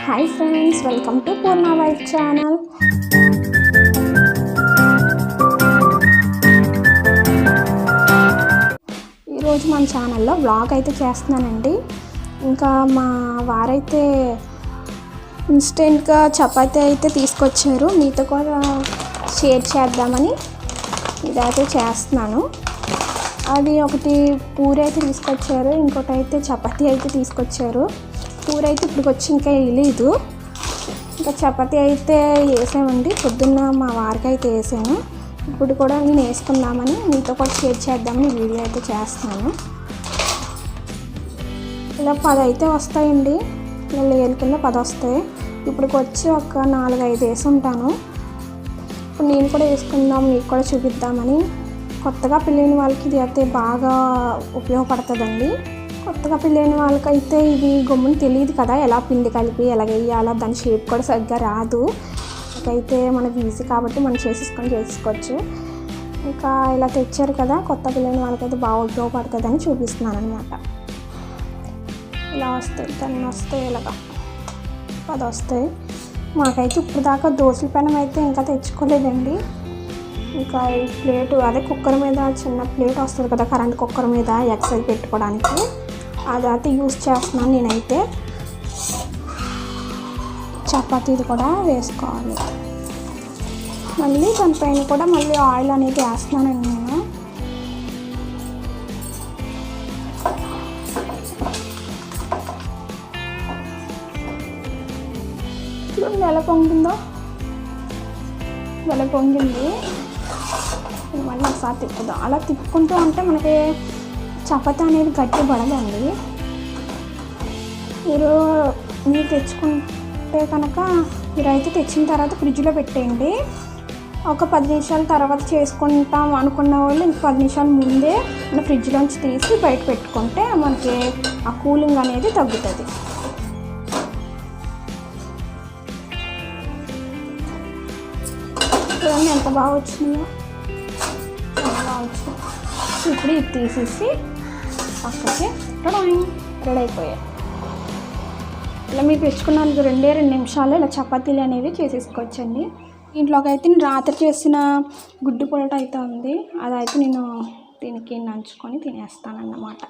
Hi friends, welcome to Purna wife channel. ఈరోజు మన ఛానల్లో వ్లాగ్ అయితే చేస్తున్నానండి. ఇంకా మా వారైతే ఇన్స్టెంట్గా చపాతీ అయితే తీసుకొచ్చారు, మీతో కూడా షేర్ చేద్దామని ఇదైతే చేస్తున్నాను. అది ఒకటి పూరి అయితే తీసుకొచ్చారు, ఇంకోటి అయితే చపాతీ అయితే తీసుకొచ్చారు. పూరి అయితే ఇప్పుడు వచ్చి ఇంకా వేయలేదు, ఇంకా చపాతీ అయితే వేసామండి. పొద్దున్న మా వారికి అయితే వేసాను, ఇప్పుడు కూడా నేను వేసుకుందామని మీతో కూడా షేర్ చేద్దామని వీడియో అయితే చేస్తున్నాను. ఇలా 10 అయితే వస్తాయండి, మళ్ళీ ఏళ్ళ కింద 10 వస్తాయి. ఇప్పుడు వచ్చి ఒక 4-5 వేసి ఉంటాను. ఇప్పుడు నేను కూడా వేసుకుందాం, మీకు కూడా చూపిద్దామని. కొత్తగా పెళ్ళైన వాళ్ళకి ఇది అయితే బాగా ఉపయోగపడుతుందండి. కొత్తగా పెళ్ళైన వాళ్ళకైతే ఇది గమ్మున తెలియదు కదా, ఎలా పిండి కలిపి ఎలా వేయాలో, దాని షేప్ కూడా సరిగ్గా రాదు. అయితే మనకి ఈజీ కాబట్టి మనం చేసుకోవచ్చు. ఇంకా ఇలా తెచ్చారు కదా, కొత్త పెళ్ళైన వాళ్ళకైతే బాగా ఉపయోగపడుతుందని చూపిస్తున్నాను అనమాట. ఇలా వస్తాయి, 10 వస్తాయి, ఇలాగా 10 వస్తాయి. మాకైతే ఇప్పుడు దాకా దోశల పెనం అయితే ఇంకా తెచ్చుకోలేదండి. ఇంకా ఈ ప్లేటు, అదే కుక్కర్ మీద చిన్న ప్లేట్ వస్తుంది కదా, కరెంట్ కుక్కర్ మీద ఎక్సైజ్ పెట్టుకోవడానికి, అదైతే యూస్ చేస్తున్నాను నేనైతే. చపాతీది కూడా వేసుకోవాలి, మళ్ళీ దానిపైన కూడా మళ్ళీ ఆయిల్ అనేది వేస్తున్నానండి నేను. చూడండి ఎలా పొంగిందో, ఎలా పొంగింది. మళ్ళీ ఒకసారి తిప్పుదాం. అలా తిప్పుకుంటూ ఉంటే మనకి చపాతీ అనేది గట్టి పడదండి. మీరు తెచ్చుకుంటే కనుక మీరైతే తెచ్చిన తర్వాత ఫ్రిడ్జ్లో పెట్టేయండి. ఒక 10 నిమిషాల తర్వాత చేసుకుంటాం అనుకున్న వాళ్ళు ఇంక 10 నిమిషాల ముందే మన ఫ్రిడ్జ్లోంచి తీసి బయట పెట్టుకుంటే మనకి ఆ కూలింగ్ అనేది తగ్గుతుంది. చూడండి ఎంత బాగా వచ్చిందో, చాలా బాగా వచ్చింది. ఇప్పుడు ఇది తీసేసి పక్కకి రెడీ అయిపోయాయి. ఇలా మీరు తెచ్చుకున్నాను 2 నిమిషాలు ఇలా చపాతీలు అనేవి చేసేసుకోవచ్చండి. ఇంట్లోకి అయితే నేను రాత్రి చేసిన గుడ్డు పొలట అయితే ఉంది, అదైతే నేను దీనికి నంచుకొని తినేస్తానన్నమాట.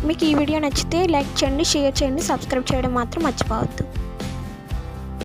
మీకు ఈ వీడియో నచ్చితే లైక్ చేయండి, షేర్ చేయండి, సబ్స్క్రైబ్ చేయడం మాత్రం మర్చిపోవద్దు.